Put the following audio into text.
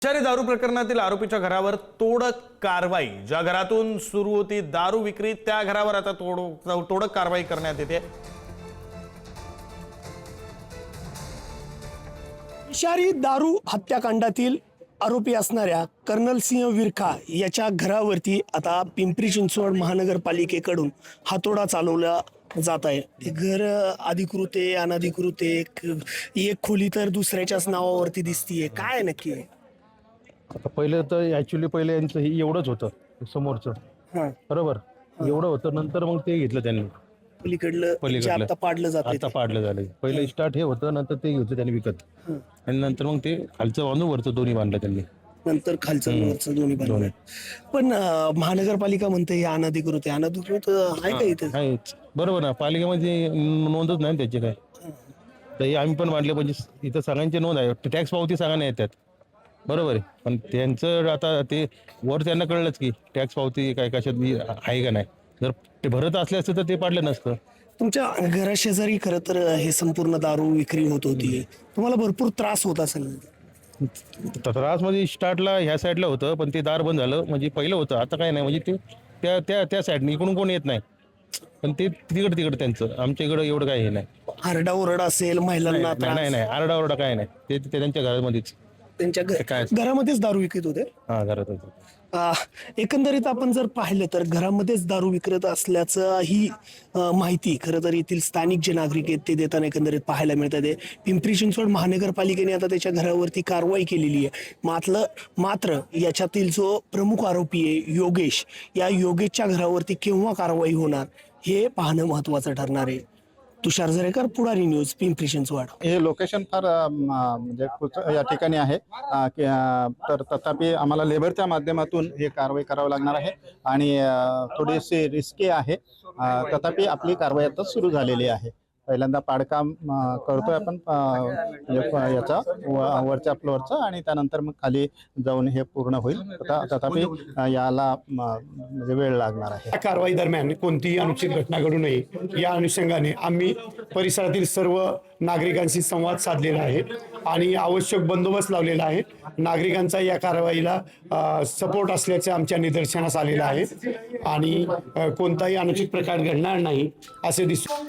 विषारी दारू प्रकरणातील आरोपीच्या घरावर तोडक कारवाई। ज्या घरातून सुरू होती दारू विक्री त्या घरावर आता तोडक कारवाई करण्यात येते। विषारी दारू हत्याकांडातील आरोपी असणाऱ्या कर्नल सिंह विरखा याच्या घरावरती आता पिंपरी चिंचवड महानगरपालिकेकडून हातोडा चालवला जात आहे। घर अधिकृत आहे, अनधिकृत आहे, एक खोली तर दुसऱ्याच्याच नावावरती दिसतीये, काय नक्की आहे? आता पहिले तर ऍक्च्युली पहिले यांचं हे एवढंच होतं समोरचं, बरोबर, एवढं होतं। नंतर मग ते घेतलं त्यांनी पलीकडलं आता पाडलं जातं, आता पाडलं झालं। पहिले स्टार्ट हे होतं, नंतर ते घेतलं त्यांनी विकत, आणि नंतर मग ते खालचं बांधून वरचं दोन्ही बांधलं त्यांनी, नंतर खालचं वरचं दोन्ही बांधलं। पण महानगरपालिका म्हणते हे अनधिकृत आहे, अनधिकृत आहे का इथे? आहेच, बरोबर ना, पालिकेमध्ये नोंदच नाही त्याचे काय, तर हे आम्ही पण मांडले पाहिजे। इथं सगळ्यांची नोंद आहे, टॅक्स पावती सगळ्यांना येतात, बरोबर आहे। पण त्यांचं आता ते वर त्यांना कळलंच की टॅक्स पावती काय कशात आहे का नाही, जर ते भरत असले असतं तर ते पाडलं नसतं। तुमच्या घराशेजारी खरं तर हे संपूर्ण दारू विक्री होत होती, तुम्हाला भरपूर त्रास होत असेल? त्रास म्हणजे स्टार्टला ह्या साईडला होतं, पण ते दार बंद झालं, म्हणजे पहिलं होतं, आता काय नाही, म्हणजे ते त्या त्या त्या साईडने इकडून कोण येत नाही, पण ते तिकडे त्यांचं, आमच्या इकडं एवढं काही हे नाही। आरडाओरडा असेल महिलांना? नाही, आरडाओरडा काय नाही, ते त्यांच्या घरामध्येच, त्यांच्या घरामध्येच दारू विकत होते? हा, घरातच। एकंदरीत आपण जर पाहिलं तर घरामध्येच दारू विक्रेत असल्याचं ही माहिती खरं तर येथील स्थानिक जे नागरिक आहेत ते देताना एकंदरीत पाहायला मिळतात। पिंपरी चिंचवड महानगरपालिकेने आता त्याच्या घरावरती कारवाई केलेली आहे। मात्र याच्यातील जो प्रमुख आरोपी आहे योगेश, या योगेशच्या घरावरती केव्हा कारवाई होणार हे पाहणं महत्वाचं ठरणार आहे। तुषार जरेकर, पुढारी न्यूज, पिंपरी चिंचवड। हे लोकेशन फार म्हणजे या ठिकाणी आहे, तर तथापि आम्हाला लेबरच्या माध्यमातून हे कारवाई करावी लागणार आहे आणि थोडीशी रिस्की आहे, तथापि आपली कारवाई आता सुरू झालेली आहे। पहिल्यांदा पाडकाम करतोय आपण याचा वरच्या फ्लोअरचा, आणि त्यानंतर मग खाली जाऊन हे पूर्ण होईल, तथापि याला म्हणजे वेळ लागणार आहे। कारवाई दरम्यान कोणतीही अनुचित घटना घडू नये या अनुषंगाने आम्ही परिसरातील सर्व नागरिकांशी संवाद साधलेला आहे आणि आवश्यक बंदोबस्त लावलेला आहे। नागरिकांचा या कारवाईला सपोर्ट असल्याचे आमच्या निदर्शनास आलेलं आहे आणि कोणताही अनुचित प्रकार घडणार नाही असे दिसते।